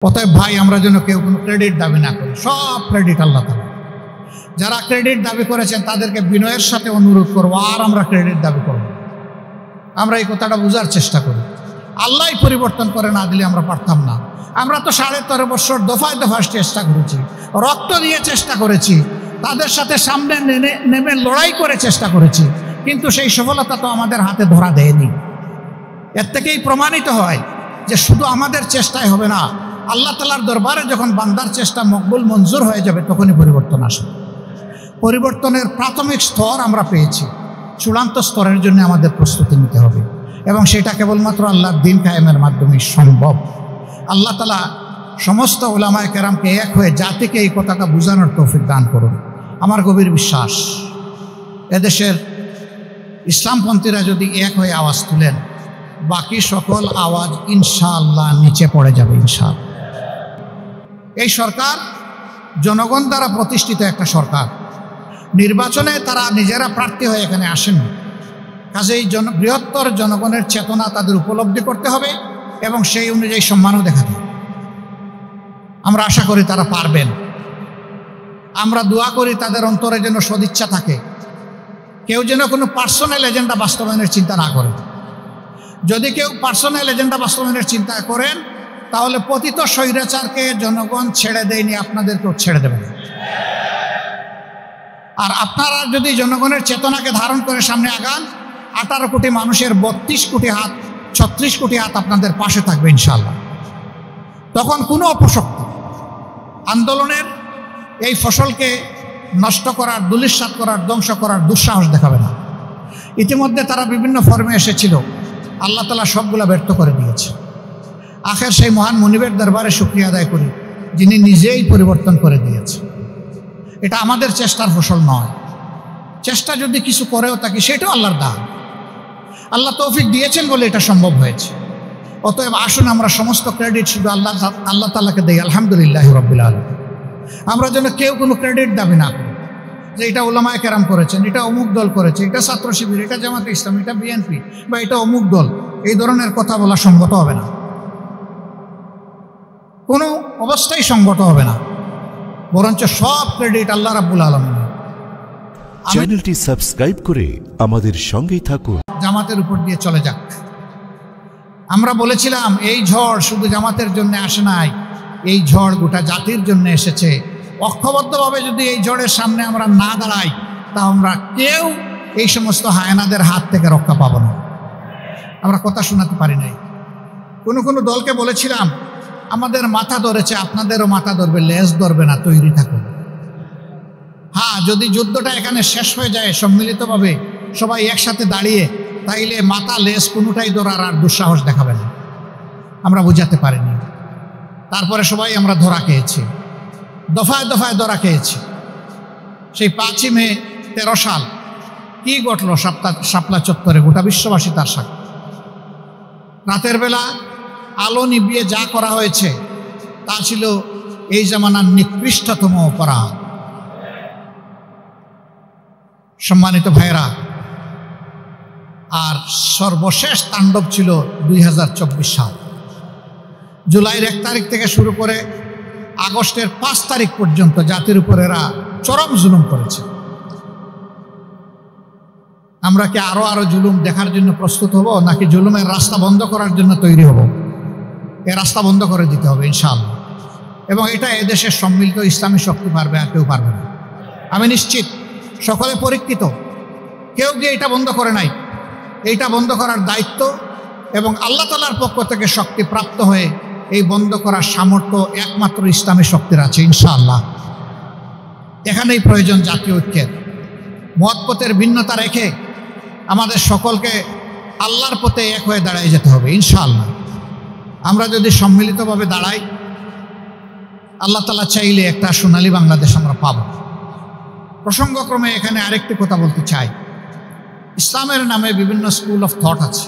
অতএব ভাই, আমরা যেন কেউ কোনো ক্রেডিট দাবি না করি, সব ক্রেডিট আল্লাহ তাআলা। যারা ক্রেডিট দাবি করেছেন তাদেরকে বিনয়ের সাথে অনুরোধ করবো, আর আমরা ক্রেডিট দাবি করব। আমরা এই কথাটা বোঝার চেষ্টা করি। আল্লাহই পরিবর্তন করে না দিলে আমরা পারতাম না। আমরা তো 13.5 বছর দফায় দফায় চেষ্টা করেছি, রক্ত দিয়ে চেষ্টা করেছি, তাদের সাথে সামনে নেমে লড়াই করে চেষ্টা করেছি, কিন্তু সেই সফলতা তো আমাদের হাতে ধরা দেয়নি। এর থেকেই প্রমাণিত হয় যে শুধু আমাদের চেষ্টায় হবে না, আল্লাহ তাআলার দরবারে যখন বান্দার চেষ্টা মকবুল মঞ্জুর হয়ে যাবে তখনই পরিবর্তন আসে। পরিবর্তনের প্রাথমিক স্তর আমরা পেয়েছি, চূড়ান্ত স্তরের জন্য আমাদের প্রস্তুতি নিতে হবে, এবং সেটা কেবলমাত্র আল্লাহর দ্বীন কায়েমের মাধ্যমে সম্ভব। আল্লাহ তাআলা সমস্ত উলামায়ে কেরামকে এক হয়ে জাতিকে এই কথাটা বোঝানোর তৌফিক দান করুন। আমার গভীর বিশ্বাস, এদেশের ইসলামপন্থীরা যদি এক হয়ে আওয়াজ তুলেন, বাকি সকল আওয়াজ ইনশাআল্লাহ নিচে পড়ে যাবে ইনশাআল্লাহ। এই সরকার জনগণ দ্বারা প্রতিষ্ঠিত একটা সরকার, নির্বাচনে তারা নিজেরা প্রার্থী হয়ে এখানে আসেন। কাজেই বৃহত্তর জনগণের চেতনা তাদের উপলব্ধি করতে হবে এবং সেই অনুযায়ী সম্মানও দেখাতে হবে। আমরা আশা করি তারা পারবেন। আমরা দোয়া করি তাদের অন্তরে যেন সদিচ্ছা থাকে, কেউ যেন কোনো পার্সোনাল এজেন্ডা বাস্তবায়নের চিন্তা না করে। যদি কেউ পার্সোনাল এজেন্ডা বাস্তবায়নের চিন্তা করেন, তাহলে পতিত স্বৈরাচারকে জনগণ ছেড়ে দেয়নি, আপনাদেরকেও ছেড়ে দেবেন। আর আপনারা যদি জনগণের চেতনাকে ধারণ করে সামনে আগান, 18 কোটি মানুষের 32 কোটি হাত, 36 কোটি হাত আপনাদের পাশে থাকবে ইনশাআল্লাহ। তখন কোনো অপশক্তি আন্দোলনের এই ফসলকে নষ্ট করার, ধূলিসাৎ করার, ধ্বংস করার দুঃসাহস দেখাবে না। ইতিমধ্যে তারা বিভিন্ন ফর্মে এসেছিল, আল্লাহ তাআলা সবগুলা ব্যর্থ করে দিয়েছে। আখের সেই মহান মুনিবের দরবারে শুকরিয়া আদায় করি, যিনি নিজেই পরিবর্তন করে দিয়েছে। এটা আমাদের চেষ্টার ফসল নয়। চেষ্টা যদি কিছু করেও থাকি, সেটাও আল্লাহর দান। আল্লাহ তৌফিক দিয়েছেন বলে এটা সম্ভব হয়েছে। অতএব আসুন আমরা সমস্ত ক্রেডিট শুধু আল্লাহ তাআলাকে দেই। আলহামদুলিল্লাহি রাব্বিল আলামিন। আমরা যেন কেউ কোনো ক্রেডিট দাবি না করি যে এটা উলামায়ে কেরাম করেছেন, এটা অমুক দল করেছে, এটা ছাত্র শিবির, এটা জামাতে ইসলাম, এটা বিএনপি, বা এটা অমুক দল। এই ধরনের কথা বলা সঙ্গত হবে না, কোনো অবস্থায় সঙ্গত হবে না। বরঞ্চ সব ক্রেডিট আল্লাহ রাব্বুল আলামিনের। চ্যানেলটি সাবস্ক্রাইব করে আমাদের সঙ্গেই থাকুন। জামাতের উপর দিয়ে চলে যাক। আমরা বলেছিলাম এই ঝড় শুধু জামাতের জন্য আসে নাই, এই ঝড় গোটা জাতির জন্য এসেছে। ঐক্যবদ্ধভাবে যদি এই ঝড়ের সামনে আমরা না দাঁড়াই, তা আমরা কেউ এই সমস্ত হায়নাদের হাত থেকে রক্ষা পাবো না। আমরা কথা শোনাতে পারি নাই। কোনো দলকে বলেছিলাম, আমাদের মাথা ধরেছে, আপনাদেরও মাথা ধরবে, লেজ ধরবে না, তৈরি থাকুন। হ্যাঁ, যদি যুদ্ধটা এখানে শেষ হয়ে যায় সম্মিলিতভাবে সবাই একসাথে দাঁড়িয়ে, তাইলে মাথা লেজ কোনোটাই ধরার আর দুঃসাহস দেখাবে না। আমরা বুঝাতে পারিনি। তারপরে সবাই আমরা ধরা খেয়েছি, দফায় দফায় ধরা খেয়েছি। সেই 5ই মে 13 সাল কি ঘটল শাপলা চত্বরে, গোটা বিশ্ববাসী তার সাথে। রাতের বেলা আলো নিভিয়ে যা করা হয়েছে তা ছিল এই জামানার নিকৃষ্টতম অপরাধ। সম্মানিত ভাইরা, আর সর্বশেষ তাণ্ডব ছিল 2024 সাল। জুলাইয়ের 1 তারিখ থেকে শুরু করে আগস্টের 5 তারিখ পর্যন্ত জাতির উপর এরা চরম জুলুম করেছে। আমরা কি আরো জুলুম দেখার জন্য প্রস্তুত হব, নাকি জুলুমের রাস্তা বন্ধ করার জন্য তৈরি হব? এ রাস্তা বন্ধ করে দিতে হবে ইনশাআল্লাহ। এবং এটা এদেশের সম্মিলিত ইসলামী শক্তি পারবে, আর কেউ পারবে না। আমি নিশ্চিত সকলে পরীক্ষিত, কেউ গিয়ে এটা বন্ধ করে নাই। এইটা বন্ধ করার দায়িত্ব এবং আল্লাহ তাআলার পক্ষ থেকে শক্তি প্রাপ্ত হয়ে এই বন্ধ করার সামর্থ্য একমাত্র ইসলামী শক্তির আছে ইনশাআল্লাহ। এখানেই প্রয়োজন জাতীয় ঐক্যের। মতপথের ভিন্নতা রেখে আমাদের সকলকে আল্লাহর পথে এক হয়ে দাঁড়িয়ে যেতে হবে ইনশাআল্লাহ। আমরা যদি সম্মিলিতভাবে দাঁড়াই, আল্লাহ তাআলা চাইলে একটা সোনালী বাংলাদেশ আমরা পাব। প্রসঙ্গক্রমে এখানে আরেকটি কথা বলতে চাই। ইসলামের নামে বিভিন্ন স্কুল অফ থট আছে,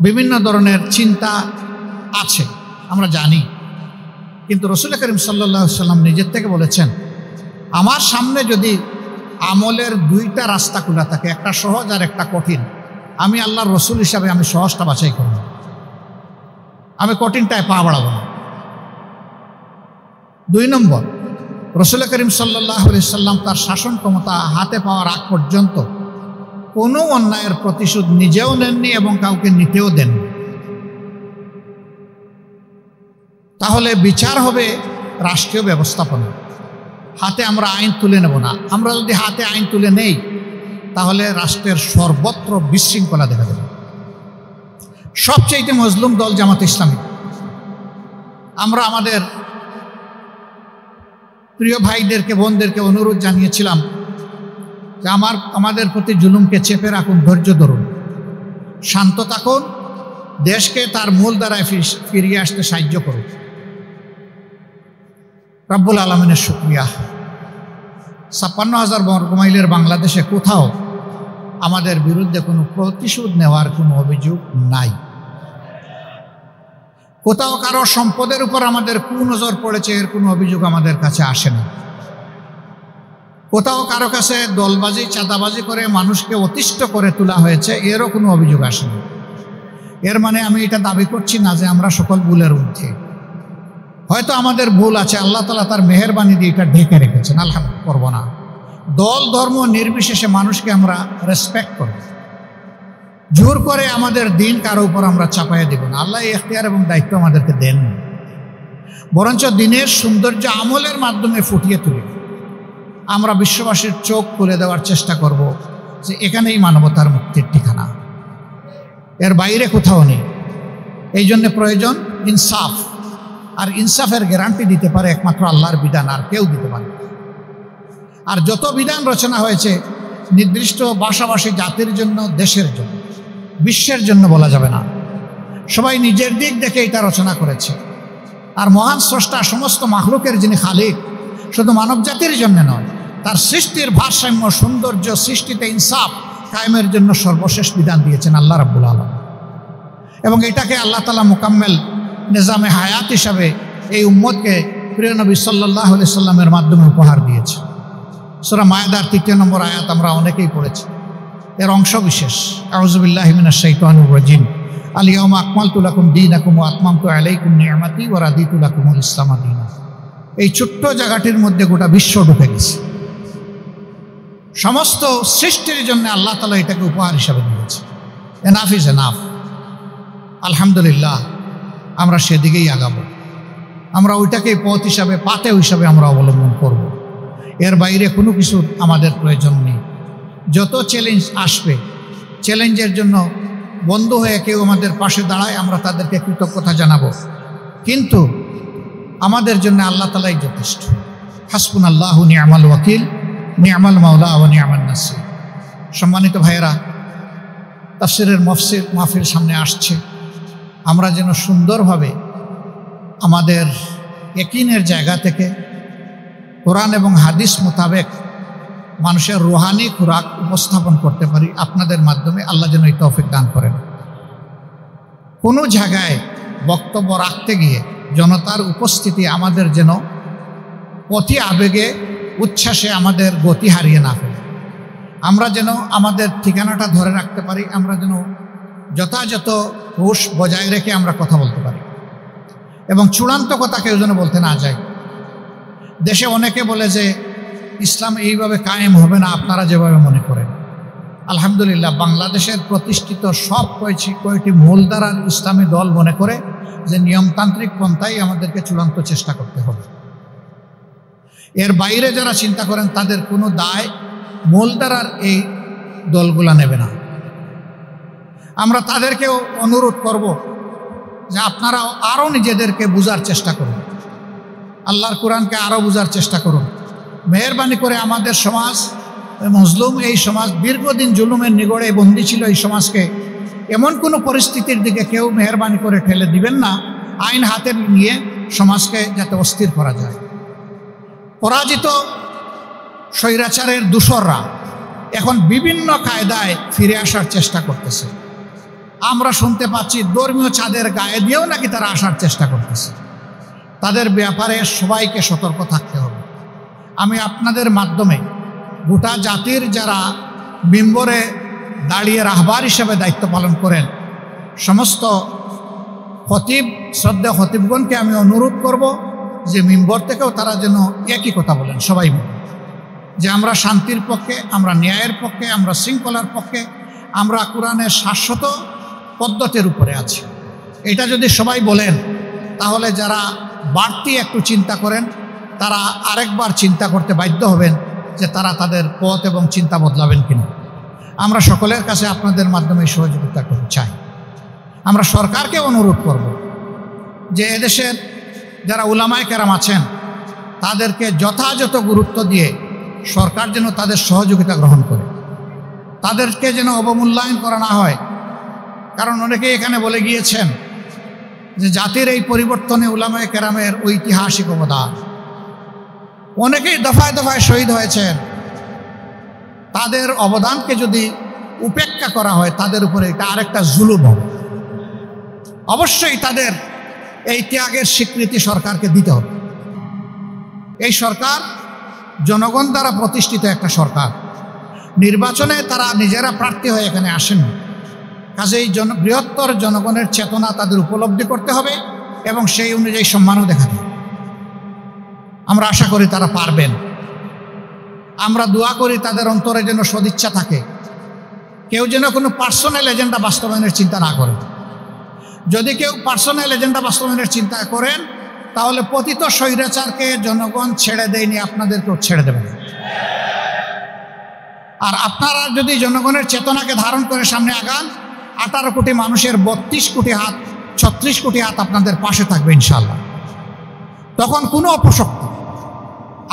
বিভিন্ন ধরনের চিন্তা আছে, আমরা জানি। কিন্তু রাসূল করিম সাল্লাল্লাহু আলাইহি ওয়াসাল্লাম নিজের থেকে বলেছেন, আমার সামনে যদি আমলের 2টা রাস্তা খোলা থাকে, একটা সহজ আর একটা কঠিন, আমি আল্লাহর রসুল হিসাবে আমি সহজটা বাছাই করব, আমি কঠিনটায় পা বাড়াবো না। 2 নম্বর, রাসূল করিম সাল্লাল্লাহু আলাইহি সাল্লাম তার শাসন ক্ষমতা হাতে পাওয়ার আগ পর্যন্ত কোনো অন্যায়ের প্রতিশোধ নিজেও নেননি এবং কাউকে নিতেও দেননি। তাহলে বিচার হবে রাষ্ট্রীয় ব্যবস্থাপনা, হাতে আমরা আইন তুলে নেব না। আমরা যদি হাতে আইন তুলে নেই তাহলে রাষ্ট্রের সর্বত্র বিশৃঙ্খলা দেখা দেবে। সবচেয়ে মজলুম দল জামাত ইসলামী। আমরা আমাদের প্রিয় ভাইদেরকে বোনদেরকে অনুরোধ জানিয়েছিলাম যে আমাদের প্রতি জুলুমকে চেপে রাখুন, ধৈর্য ধরুন, শান্ত থাকুন, দেশকে তার মূল ধারায় ফিরিয়ে আসতে সাহায্য করুন। রব্বুল আলামিনের শুকরিয়া, 56,000 বর্গমাইলের বাংলাদেশে কোথাও আমাদের বিরুদ্ধে কোনো প্রতিশোধ নেওয়ার কোনো অভিযোগ নাই। কোথাও কারো সম্পদের উপর আমাদের কুনজর পড়েছে এর কোনো অভিযোগ আমাদের কাছে আসে না। কোথাও কারো কাছে দলবাজি চাঁদাবাজি করে মানুষকে অতিষ্ঠ করে তোলা হয়েছে এরও কোনো অভিযোগ আসেনি। এর মানে আমি এটা দাবি করছি না যে আমরা সকল ভুলের ঊর্ধ্বে। হয়তো আমাদের ভুল আছে, আল্লাহ তাআলা তার মেহেরবানি দিয়ে এটা ঢেকে রেখেছেন, আলহামদুলিল্লাহ, করব না। দল ধর্ম নির্বিশেষে মানুষকে আমরা রেসপেক্ট করব, জোর করে আমাদের দিন কারো উপর আমরা চাপাইয়ে দেব না। আল্লাহ এই এখতিয়ার এবং দায়িত্ব আমাদেরকে দেন, বরঞ্চ দিনের সৌন্দর্য আমলের মাধ্যমে ফুটিয়ে তুলে আমরা বিশ্ববাসীর চোখ খুলে দেওয়ার চেষ্টা করব যে এখানেই মানবতার মুক্তির ঠিকানা, এর বাইরে কোথাও নেই। এই জন্য প্রয়োজন ইনসাফ, আর ইনসাফের গ্যারান্টি দিতে পারে একমাত্র আল্লাহর বিধান, আর কেউ দিতে পারে। আর যত বিধান রচনা হয়েছে নির্দিষ্ট ভাষাভাষী জাতির জন্য, দেশের জন্য, বিশ্বের জন্য বলা যাবে না। সবাই নিজের দিক দেখে এটা রচনা করেছে। আর মহান স্রষ্টা সমস্ত মাখলুকের যিনি খালিক, শুধু মানব জাতির জন্য নয়, তার সৃষ্টির ভারসাম্য সৌন্দর্য সৃষ্টিতে ইনসাফ কায়েমের জন্য সর্বশেষ বিধান দিয়েছেন আল্লাহ রাব্বুল আলামিন। এবং এটাকে আল্লাহ তাআলা মুকাম্মেল নিজামে হায়াত হিসাবে এই উম্মতকে প্রিয় নবী সাল্লাল্লাহু আলাইহি সাল্লামের মাধ্যমে উপহার দিয়েছে। সূরা মায়েদার 3 নম্বর আয়াত আমরা অনেকেই পড়েছি, এর অংশ বিশেষ। আউযু বিল্লাহি মিনাশ শাইতানির রাজিম। আল ইয়াউমা আকমালতু লাকুম দীনাকুম ওয়া আতমামতু আলাইকুম নি'মাতি ওয়া রাদিতু লাকুমুল ইসলাম দীনা। এই ছোট্ট জায়গাটির মধ্যে গোটা বিশ্ব ঢুকে গেছে। সমস্ত সৃষ্টির জন্য আল্লাহ তাআলা এটাকে উপহার হিসাবে দিয়েছে। Enough is enough. আলহামদুলিল্লাহ, আমরা সেদিকেই আগাবো। আমরা ওইটাকেই পথ হিসাবে, পাথেয় হিসাবে আমরা অবলম্বন করব। এর বাইরে কোনো কিছু আমাদের প্রয়োজন নেই। যত চ্যালেঞ্জ আসবে, চ্যালেঞ্জের জন্য বন্ধু হয়ে কেউ আমাদের পাশে দাঁড়ায়, আমরা তাদেরকে কৃতজ্ঞতা জানাবো। কিন্তু আমাদের জন্য আল্লাহ তাআলাই যথেষ্ট। হাসবুনাল্লাহু নি'মাল ওয়াকিল, নি'মাল মাওলা ওয়া নি'মান নাসির। সম্মানিত ভাইয়েরা, তাফসীরের মাহফিল সামনে আসছে। আমরা যেন সুন্দরভাবে আমাদের ইয়াকিনের জায়গা থেকে কোরআন এবং হাদিস মোতাবেক মানুষের রুহানি খোরাক উপস্থাপন করতে পারি। আপনাদের মাধ্যমে আল্লাহ যেন এই তৌফিক দান করেন। কোনো জায়গায় বক্তব্য রাখতে গিয়ে জনতার উপস্থিতি আমাদের যেন অতি আবেগে উচ্ছ্বাসে আমাদের গতি হারিয়ে না ফেলে। আমরা যেন আমাদের ঠিকানাটা ধরে রাখতে পারি। আমরা যেন যথাযথ হুঁশ বজায় রেখে আমরা কথা বলতে পারি এবং চূড়ান্ত কথা কেউ যেন বলতে না যায়। দেশে অনেকে বলে যে ইসলাম এইভাবে কায়েম হবে না আপনারা যেভাবে মনে করেন। আলহামদুলিল্লাহ, বাংলাদেশের প্রতিষ্ঠিত সব কয়টি মূলধারার ইসলামী দল মনে করে যে নিয়মতান্ত্রিক পন্থাই আমাদেরকে চূড়ান্ত চেষ্টা করতে হবে। এর বাইরে যারা চিন্তা করেন তাদের কোনো দায় মূলধারার এই দলগুলা নেবে না। আমরা তাদেরকেও অনুরোধ করব যে আপনারা আরও নিজেদেরকে বোঝার চেষ্টা করুন, আল্লাহর কোরআনকে আরও বোঝার চেষ্টা করুন। মেহেরবানি করে আমাদের সমাজ, মজলুম এই সমাজ, দীর্ঘদিন জুলুমের নিগড়ে বন্দী ছিল এই সমাজকে এমন কোনো পরিস্থিতির দিকে কেউ মেহেরবানি করে ঠেলে দিবেন না আইন হাতে নিয়ে সমাজকে যাতে অস্থির করা যায়। পরাজিত স্বৈরাচারের দূষররা এখন বিভিন্ন কায়দায় ফিরে আসার চেষ্টা করতেছে। আমরা শুনতে পাচ্ছি ধর্মীয় চাঁদের গায়ে দিয়েও নাকি তারা আসার চেষ্টা করতেছে। তাদের ব্যাপারে সবাইকে সতর্ক থাকতে হবে। আমি আপনাদের মাধ্যমে গোটা জাতির যারা মিম্বরে দাঁড়িয়ে রাহবার হিসেবে দায়িত্ব পালন করেন সমস্ত খতিব, শ্রদ্ধেয় খতিবগণকে আমি অনুরোধ করব যে মিম্বর থেকেও তারা যেন একই কথা বলেন, সবাই মিলে, যে আমরা শান্তির পক্ষে, আমরা ন্যায়ের পক্ষে, আমরা শৃঙ্খলার পক্ষে, আমরা কোরআনের শাশ্বত পদ্ধতির উপরে আছি। এটা যদি সবাই বলেন, তাহলে যারা বাড়তি একটু চিন্তা করেন তারা আরেকবার চিন্তা করতে বাধ্য হবেন যে তারা তাদের পথ এবং চিন্তা বদলাবেন কিনা। আমরা সকলের কাছে আপনাদের মাধ্যমে সহযোগিতা করতে চাই। আমরা সরকারকে অনুরোধ করব যে এদেশের যারা উলামায়ে কেরাম আছেন তাদেরকে যথাযথ গুরুত্ব দিয়ে সরকার যেন তাদের সহযোগিতা গ্রহণ করে, তাদেরকে যেন অবমূল্যায়ন করা না হয়। কারণ অনেকেই এখানে বলে গিয়েছেন যে জাতির এই পরিবর্তনে উলামায়ে কেরামের ঐতিহাসিক অবদান, অনেকেই দফায় দফায় শহীদ হয়েছেন, তাদের অবদানকে যদি উপেক্ষা করা হয় তাদের উপরে এটা আরেকটা জুলুম হবে। অবশ্যই তাদের এই ত্যাগের স্বীকৃতি সরকারকে দিতে হবে। এই সরকার জনগণ দ্বারা প্রতিষ্ঠিত একটা সরকার, নির্বাচনে তারা নিজেরা প্রার্থী হয়ে এখানে আসেন। কাজেই বৃহত্তর জনগণের চেতনা তাদের উপলব্ধি করতে হবে এবং সেই অনুযায়ী সম্মানও দেখাতে হবে। আমরা আশা করি তারা পারবেন। আমরা দোয়া করি তাদের অন্তরে যেন সদিচ্ছা থাকে, কেউ যেন কোনো পার্সোনাল এজেন্ডা বাস্তবায়নের চিন্তা না করে। যদি কেউ পার্সোনাল এজেন্ডা বাস্তবায়নের চিন্তা করেন তাহলে পতিত স্বৈরাচারকে জনগণ ছেড়ে দেয়নি, আপনাদেরকেও ছেড়ে দেবেন। আর আপনারা যদি জনগণের চেতনাকে ধারণ করে সামনে আগান, 18 কোটি মানুষের 32 কোটি হাত, 36 কোটি হাত আপনাদের পাশে থাকবে ইনশাআল্লাহ। তখন কোনো অপশক্তি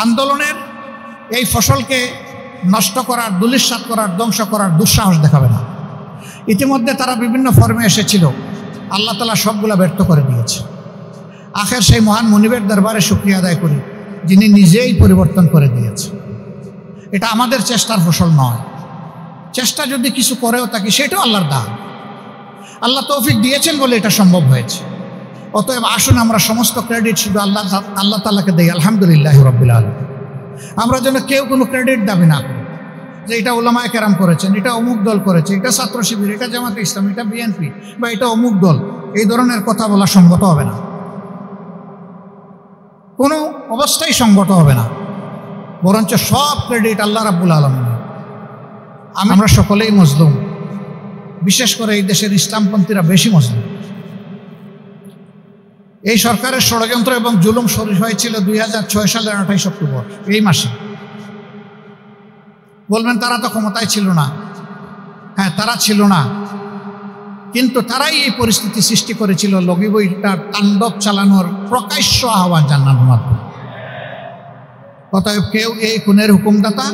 আন্দোলনের এই ফসলকে নষ্ট করার, ধূলিসাৎ করার, ধ্বংস করার দুঃসাহস দেখাবে না। ইতিমধ্যে তারা বিভিন্ন ফর্মে এসেছিল, আল্লাহ তাআলা সবগুলো ব্যর্থ করে দিয়েছে। আখের সেই মহান মুনিবের দরবারে শুকরিয়া আদায় করি যিনি নিজেই পরিবর্তন করে দিয়েছে। এটা আমাদের চেষ্টার ফসল নয়। চেষ্টা যদি কিছু করেও থাকি সেটাও আল্লাহর দান। আল্লাহ তৌফিক দিয়েছেন বলে এটা সম্ভব হয়েছে। অতএব আসুন আমরা সমস্ত ক্রেডিট শুধু আল্লাহ তাআলাকে দেই। আলহামদুলিল্লাহি রাব্বিল আলামিন। আমরা যেন কেউ কোনো ক্রেডিট দাবি না করি যে এটা উলামায়ে কেরাম করেছেন, এটা অমুক দল করেছে, এটা ছাত্র শিবির, এটা জামাতে ইসলাম, এটা বিএনপি বা এটা অমুক দল, এই ধরনের কথা বলা সঙ্গত হবে না, কোনো অবস্থায় সঙ্গত হবে না। বরঞ্চ সব ক্রেডিট আল্লাহ রাব্বুল আলামিনের। আমরা সকলেই মজলুম, বিশেষ করে এই দেশের ইসলামপন্থীরা বেশি মজলুম। এই সরকারের ষড়যন্ত্র এবং জুলুম শুরু হয়েছিল 2006 সালের 28 অক্টোবর, এই মাসে। বলবেন তারা তো ক্ষমতায় ছিল না। হ্যাঁ, তারা ছিল না, কিন্তু তারাই এই পরিস্থিতি সৃষ্টি করেছিল লগিবইটার তাণ্ডব চালানোর প্রকাশ্য আহ্বান জানানোর মাধ্যমে। অতএব কেউ এই খুনের হুকুমদাতা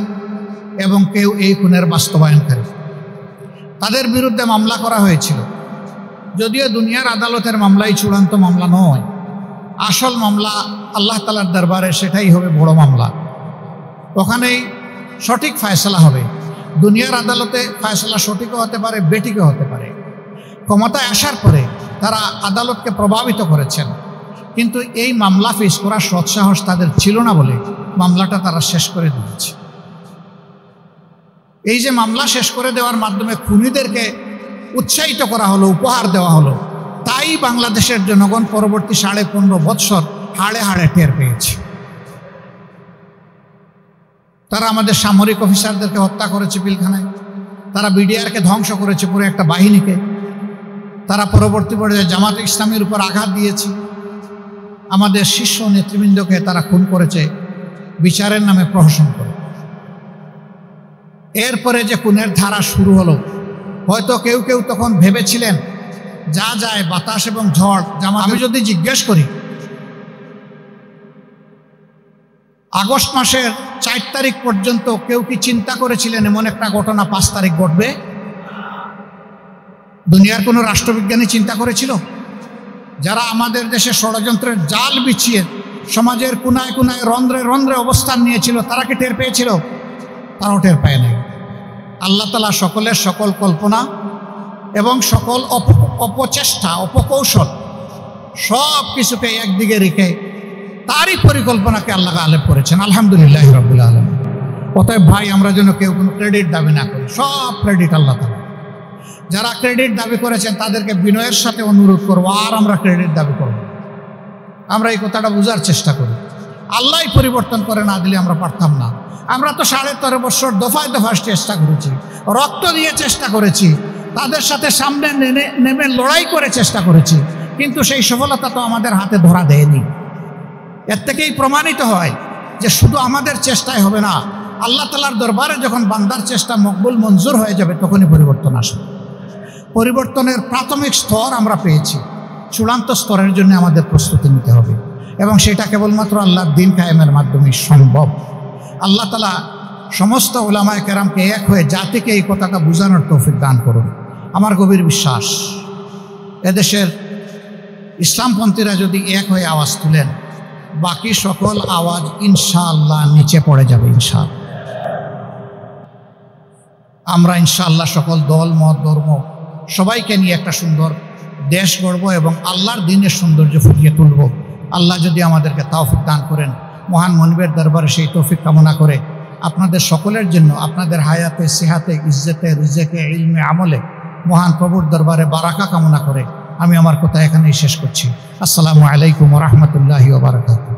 এবং কেউ এই খুনের বাস্তবায়নকারী, তাদের বিরুদ্ধে মামলা করা হয়েছিল। যদিও দুনিয়ার আদালতের মামলাই চূড়ান্ত মামলা নয়, আসল মামলা আল্লাহ তাআলার দরবারে সেটাই হবে বড় মামলা। ওখানেই সঠিক ফয়সালা হবে। দুনিয়ার আদালতে ফয়সালা সঠিকও হতে পারে, বেঠিকও হতে পারে। ক্ষমতায় আসার পরে তারা আদালতকে প্রভাবিত করেছেন, কিন্তু এই মামলা ফেস করার সৎসাহস তাদের ছিল না বলে মামলাটা তারা শেষ করে দিয়েছে। এই যে মামলা শেষ করে দেওয়ার মাধ্যমে খুনিদেরকে উৎসাহিত করা হলো, উপহার দেওয়া হলো, তাই বাংলাদেশের জনগণ পরবর্তী 15.5 বৎসর হাড়ে হাড়ে টের পেয়েছে। তারা আমাদের সামরিক অফিসারদেরকে হত্যা করেছে পিলখানায়, তারা বিডিআরকে ধ্বংস করেছে, পুরো একটা বাহিনীকে। তারা পরবর্তী পর্যায়ে জামাতে ইসলামীর উপর আঘাত দিয়েছে, আমাদের শীর্ষ নেতৃবৃন্দকে তারা খুন করেছে বিচারের নামে প্রহসন করে। এরপরে যে খুনের ধারা শুরু হলো, হয়তো কেউ কেউ তখন ভেবেছিলেন যা যায় বাতাস এবং ঝড়। আমি যদি জিজ্ঞেস করি আগস্ট মাসের 4 তারিখ পর্যন্ত কেউ কি চিন্তা করেছিলেন এমন একটা ঘটনা 5 তারিখ ঘটবে? দুনিয়ার কোনো রাষ্ট্রবিজ্ঞানী চিন্তা করেছিল? যারা আমাদের দেশে ষড়যন্ত্রের জাল বিছিয়ে সমাজের কোনায় কোনায় রন্ধ্রে রন্ধ্রে অবস্থান নিয়েছিল, তারা কি টের পেয়েছিল? তারাও টের পায় নাই। আল্লাহ তাআলা সকলের সকল কল্পনা এবং সকল অপচেষ্টা, অপকৌশল সব কিছুকে একদিকে রেখে তারই পরিকল্পনাকে আল্লাহ গালেব করেছেন। আলহামদুলিল্লাহ রাব্বিল আলামিন। অতএব ভাই, আমরা যেন কেউ কোনো ক্রেডিট দাবি না করি, সব ক্রেডিট আল্লাহ তাআলা। যারা ক্রেডিট দাবি করেছেন তাদেরকে বিনয়ের সাথে অনুরোধ করবো, আর আমরা ক্রেডিট দাবি করব। আমরা এই কথাটা বোঝার চেষ্টা করি। আল্লাহ পরিবর্তন করে না দিলে আমরা পারতাম না। আমরা তো 13.5 বছর দফায় দফায় চেষ্টা করেছি, রক্ত দিয়ে চেষ্টা করেছি, তাদের সাথে সামনে নেমে লড়াই করে চেষ্টা করেছি, কিন্তু সেই সফলতা তো আমাদের হাতে ধরা দেয়নি। এর থেকেই প্রমাণিত হয় যে শুধু আমাদের চেষ্টায় হবে না, আল্লাহ তাআলার দরবারে যখন বান্দার চেষ্টা মকবুল মঞ্জুর হয়ে যাবে তখনই পরিবর্তন আসে। পরিবর্তনের প্রাথমিক স্তর আমরা পেয়েছি, চূড়ান্ত স্তরের জন্য আমাদের প্রস্তুতি নিতে হবে এবং সেটা কেবলমাত্র আল্লাহর দ্বীন কায়েমের মাধ্যমে সম্ভব। আল্লাহ তাআলা সমস্ত উলামায়ে কেরামকে এক হয়ে জাতিকে এই কথাটা বোঝানোর তৌফিক দান করুন। আমার গভীর বিশ্বাস, এদেশের ইসলামপন্থীরা যদি এক হয়ে আওয়াজ তুলেন, বাকি সকল আওয়াজ ইনশাআল্লাহ নিচে পড়ে যাবে। ইনশাআল্লাহ আমরা ইনশাআল্লাহ সকল দল মত ধর্ম সবাইকে নিয়ে একটা সুন্দর দেশ গড়ব এবং আল্লাহর দ্বীনের সৌন্দর্য ফুটিয়ে তুলব। আল্লাহ যদি আমাদেরকে তৌফিক দান করেন, মহান মনিবের দরবারে সেই তৌফিক কামনা করে আপনাদের সকলের জন্য, আপনাদের হায়াতে, সিহাতে, ইজ্জতে, রিজেকে, ইলমে, আমলে মহান প্রভুর দরবারে বারাকা কামনা করে আমি আমার কথা এখানেই শেষ করছি। আসসালামু আলাইকুম ওয়া রাহমাতুল্লাহি ওয়া বারাকাতুহু।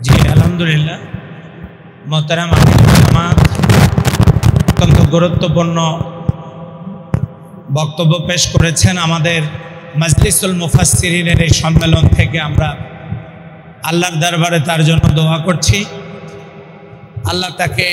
জি আলহামদুলিল্লাহ, মোহতারাম জামাত অত্যন্ত গুরুত্বপূর্ণ বক্তব্য পেশ করেছেন। আমাদের মাজলিসুল মুফাসসিরিনের এই সম্মেলন থেকে আমরা আল্লাহর দরবারে তার জন্য দোয়া করছি, আল্লাহ তাকে